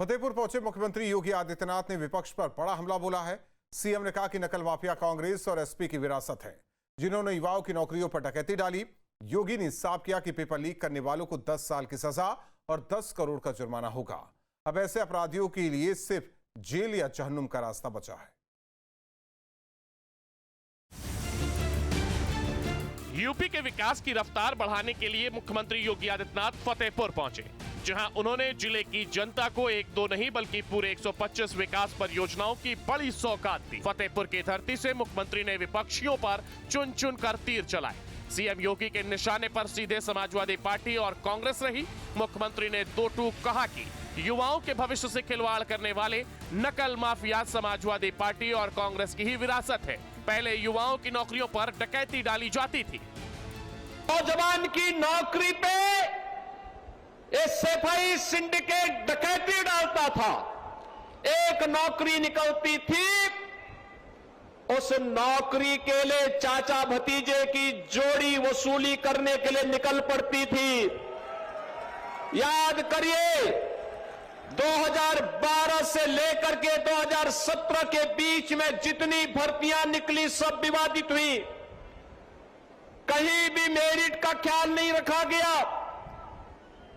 फतेहपुर पहुंचे मुख्यमंत्री योगी आदित्यनाथ ने विपक्ष पर बड़ा हमला बोला है। सीएम ने कहा कि नकल माफिया कांग्रेस और एसपी की विरासत है, जिन्होंने युवाओं की नौकरियों पर डकैती डाली। योगी ने साफ किया कि पेपर लीक करने वालों को 10 साल की सजा और 10 करोड़ का जुर्माना होगा। अब ऐसे अपराधियों के लिए सिर्फ जेल या जहन्नुम का रास्ता बचा है। यूपी के विकास की रफ्तार बढ़ाने के लिए मुख्यमंत्री योगी आदित्यनाथ फतेहपुर पहुंचे, जहां उन्होंने जिले की जनता को एक दो नहीं बल्कि पूरे 125 विकास परियोजनाओं की बड़ी सौगात दी। फतेहपुर की धरती से मुख्यमंत्री ने विपक्षियों पर चुन चुन कर तीर चलाए। सीएम योगी के निशाने पर सीधे समाजवादी पार्टी और कांग्रेस रही। मुख्यमंत्री ने दो टूक कहा कि युवाओं के भविष्य से खिलवाड़ करने वाले नकल माफिया समाजवादी पार्टी और कांग्रेस की ही विरासत है। पहले युवाओं की नौकरियों पर डकैती डाली जाती थी। नौजवान की नौकरी पे एसएफआई सिंडिकेट डकैती डालता था। एक नौकरी निकलती थी, उस नौकरी के लिए चाचा भतीजे की जोड़ी वसूली करने के लिए निकल पड़ती थी। याद करिए, 2012 से लेकर के 2017 के बीच में जितनी भर्तियां निकली सब विवादित हुई। कहीं भी मेरिट का ख्याल नहीं रखा गया,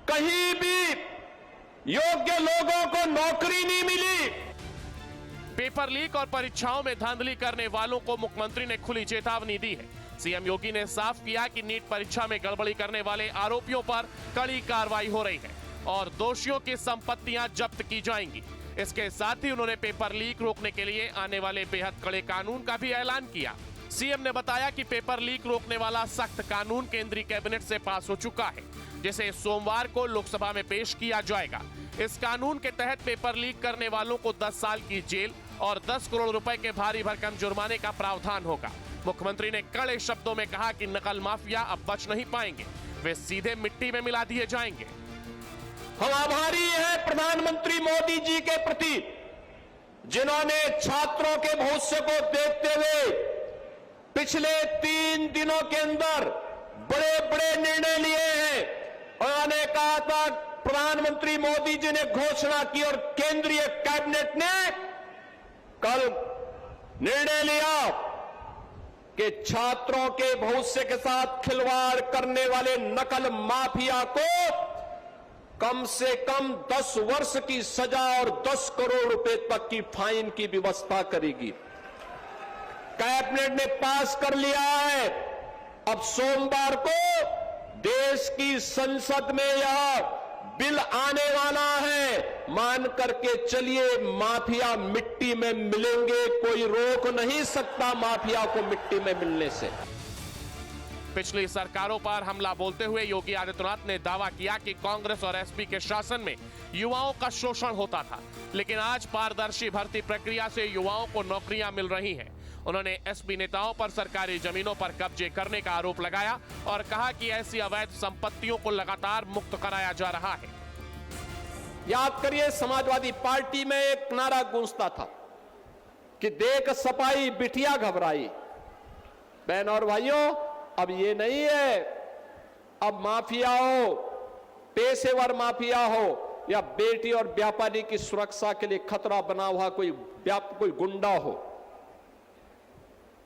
कहीं भी योग्य लोगों को नौकरी नहीं मिली। पेपर लीक और परीक्षाओं में धांधली करने वालों को मुख्यमंत्री ने खुली चेतावनी दी है। सीएम योगी ने साफ किया कि नीट परीक्षा में गड़बड़ी करने वाले आरोपियों पर कड़ी कार्रवाई हो रही है और दोषियों की संपत्तियां जब्त की जाएंगी। इसके साथ ही उन्होंने पेपर लीक रोकने के लिए आने वाले बेहद कड़े कानून का भी ऐलान किया। सीएम ने बताया कि पेपर लीक रोकने वाला सख्त कानून केंद्रीय कैबिनेट से पास हो चुका है, जिसे सोमवार को लोकसभा में पेश किया जाएगा। इस कानून के तहत पेपर लीक करने वालों को 10 साल की जेल और 10 करोड़ रुपए के भारी भरकम जुर्माने का प्रावधान होगा। मुख्यमंत्री ने कड़े शब्दों में कहा कि नकल माफिया अब बच नहीं पाएंगे, वे सीधे मिट्टी में मिला दिए जाएंगे। हम आभारी हैं प्रधानमंत्री मोदी जी के प्रति, जिन्होंने छात्रों के भविष्य को देखते हुए पिछले 3 दिनों के अंदर बड़े बड़े निर्णय लिए हैं। उन्होंने कहा था, प्रधानमंत्री मोदी जी ने घोषणा की और केंद्रीय कैबिनेट ने कल निर्णय लिया कि छात्रों के भविष्य के साथ खिलवाड़ करने वाले नकल माफिया को कम से कम 10 वर्ष की सजा और 10 करोड़ रुपए तक की फाइन की व्यवस्था करेगी। कैबिनेट ने पास कर लिया है। अब सोमवार को देश की संसद में यह बिल आने वाला है। मान करके चलिए, माफिया मिट्टी में मिलेंगे, कोई रोक नहीं सकता माफिया को मिट्टी में मिलने से। पिछली सरकारों पर हमला बोलते हुए योगी आदित्यनाथ ने दावा किया कि कांग्रेस और एसपी के शासन में युवाओं का शोषण होता था, लेकिन आज पारदर्शी भर्ती प्रक्रिया से युवाओं को नौकरियां मिल रही हैं। उन्होंने एसपी नेताओं पर सरकारी जमीनों पर कब्जे करने का आरोप लगाया और कहा कि ऐसी अवैध संपत्तियों को लगातार मुक्त कराया जा रहा है। याद करिए, समाजवादी पार्टी में एक नारा गूंजता था कि देख सपाई बिटिया घबराई। बहन और भाइयों, अब ये नहीं है। अब माफिया हो, पेशेवर माफिया हो या बेटी और व्यापारी की सुरक्षा के लिए खतरा बना हुआ कोई गुंडा हो,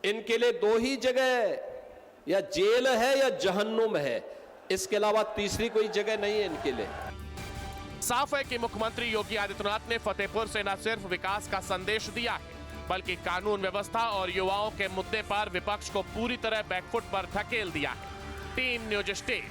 इनके लिए 2 ही जगह, या जेल है या जहन्नुम है। इसके अलावा तीसरी कोई जगह नहीं है इनके लिए। साफ है कि मुख्यमंत्री योगी आदित्यनाथ ने फतेहपुर से न सिर्फ विकास का संदेश दिया है, बल्कि कानून व्यवस्था और युवाओं के मुद्दे पर विपक्ष को पूरी तरह बैकफुट पर धकेल दिया है। Team news stay.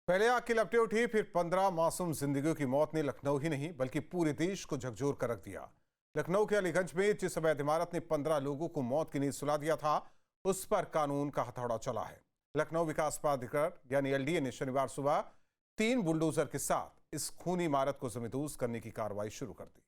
पहले आग की लपटें उठी, फिर 15 मासूम जिंदगियों की मौत ने लखनऊ ही नहीं बल्कि पूरे देश को झकझोर कर रख दिया। लखनऊ के अलीगंज में जिस अवैध इमारत ने 15 लोगों को मौत की नींद सुला दिया था, उस पर कानून का हथौड़ा चला है। लखनऊ विकास प्राधिकरण यानी एलडीए ने शनिवार सुबह 3 बुलडोजर के साथ इस खूनी इमारत को जमींदोज करने की कार्रवाई शुरू कर दी।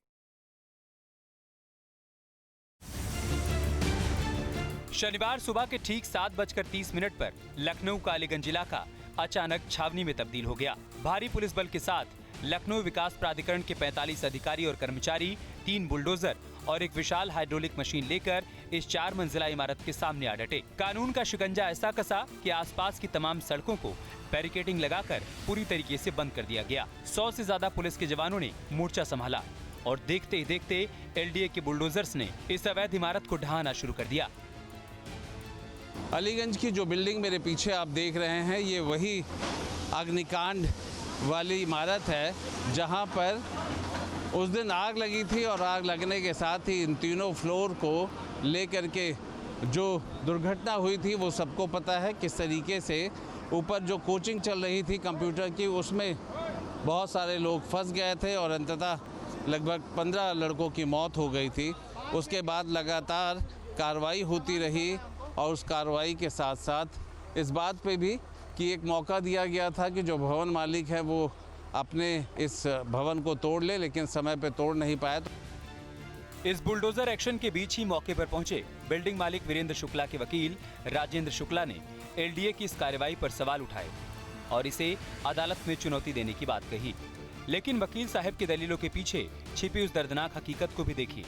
शनिवार सुबह के ठीक 7:30 पर लखनऊ का अलीगंज इलाका अचानक छावनी में तब्दील हो गया। भारी पुलिस बल के साथ लखनऊ विकास प्राधिकरण के 45 अधिकारी और कर्मचारी, 3 बुलडोजर और एक विशाल हाइड्रोलिक मशीन लेकर इस 4 मंजिला इमारत के सामने आ डटे। कानून का शिकंजा ऐसा कसा कि आसपास की तमाम सड़कों को बैरिकेडिंग लगाकर पूरी तरीके से बंद कर दिया गया। 100 से ज्यादा पुलिस के जवानों ने मोर्चा संभाला और देखते ही देखते एलडीए के बुलडोजर्स ने इस अवैध इमारत को ढहाना शुरू कर दिया। अलीगंज की जो बिल्डिंग मेरे पीछे आप देख रहे हैं, ये वही अग्निकांड वाली इमारत है जहां पर उस दिन आग लगी थी और आग लगने के साथ ही इन तीनों फ्लोर को लेकर के जो दुर्घटना हुई थी वो सबको पता है। किस तरीके से ऊपर जो कोचिंग चल रही थी कंप्यूटर की, उसमें बहुत सारे लोग फंस गए थे और अंततः लगभग 15 लड़कों की मौत हो गई थी। उसके बाद लगातार कार्रवाई होती रही और उस कार्रवाई के साथ साथ इस बात पे भी कि एक मौका दिया गया था कि जो भवन मालिक है वो अपने इस भवन को तोड़ ले, लेकिन समय पे तोड़ नहीं पाया। इस बुलडोजर एक्शन के बीच ही मौके पर पहुंचे बिल्डिंग मालिक वीरेंद्र शुक्ला के वकील राजेंद्र शुक्ला ने एलडीए की इस कार्रवाई पर सवाल उठाए और इसे अदालत में चुनौती देने की बात कही। लेकिन वकील साहब की दलीलों के पीछे छिपी उस दर्दनाक हकीकत को भी देखिए।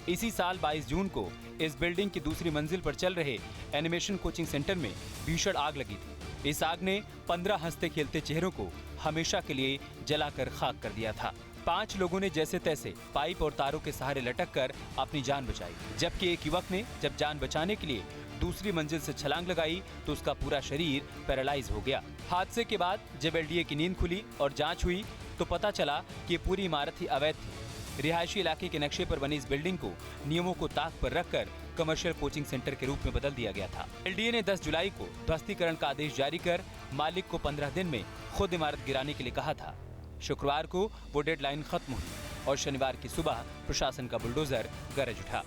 इसी साल 22 जून को इस बिल्डिंग की दूसरी मंजिल पर चल रहे एनिमेशन कोचिंग सेंटर में भीषण आग लगी थी। इस आग ने 15 हंसते खेलते चेहरों को हमेशा के लिए जलाकर खाक कर दिया था। 5 लोगों ने जैसे तैसे पाइप और तारों के सहारे लटक कर अपनी जान बचाई, जबकि एक युवक ने जब जान बचाने के लिए दूसरी मंजिल से छलांग लगाई तो उसका पूरा शरीर पैरालाइज हो गया। हादसे के बाद जब एलडीए की नींद खुली और जांच हुई तो पता चला कि ये पूरी इमारत ही अवैध थी। रिहायशी इलाके के नक्शे पर बनी इस बिल्डिंग को नियमों को ताक पर रखकर कमर्शियल कोचिंग सेंटर के रूप में बदल दिया गया था। एलडीए ने 10 जुलाई को ध्वस्तीकरण का आदेश जारी कर मालिक को 15 दिन में खुद इमारत गिराने के लिए कहा था। शुक्रवार को वो डेडलाइन खत्म हुई और शनिवार की सुबह प्रशासन का बुलडोजर गरज उठा।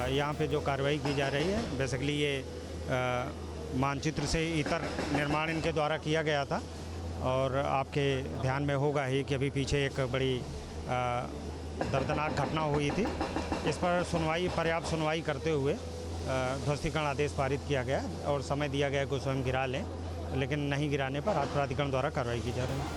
यहाँ पे जो कार्रवाई की जा रही है, बेसिकली ये मानचित्र से इतर निर्माण इनके द्वारा किया गया था और आपके ध्यान में होगा ही कि अभी पीछे एक बड़ी दर्दनाक घटना हुई थी। इस पर पर्याप्त सुनवाई करते हुए ध्वस्तीकरण आदेश पारित किया गया और समय दिया गया कि स्वयं गिरा लें, लेकिन नहीं गिराने पर आज प्राधिकरण द्वारा कार्रवाई की जा रही है।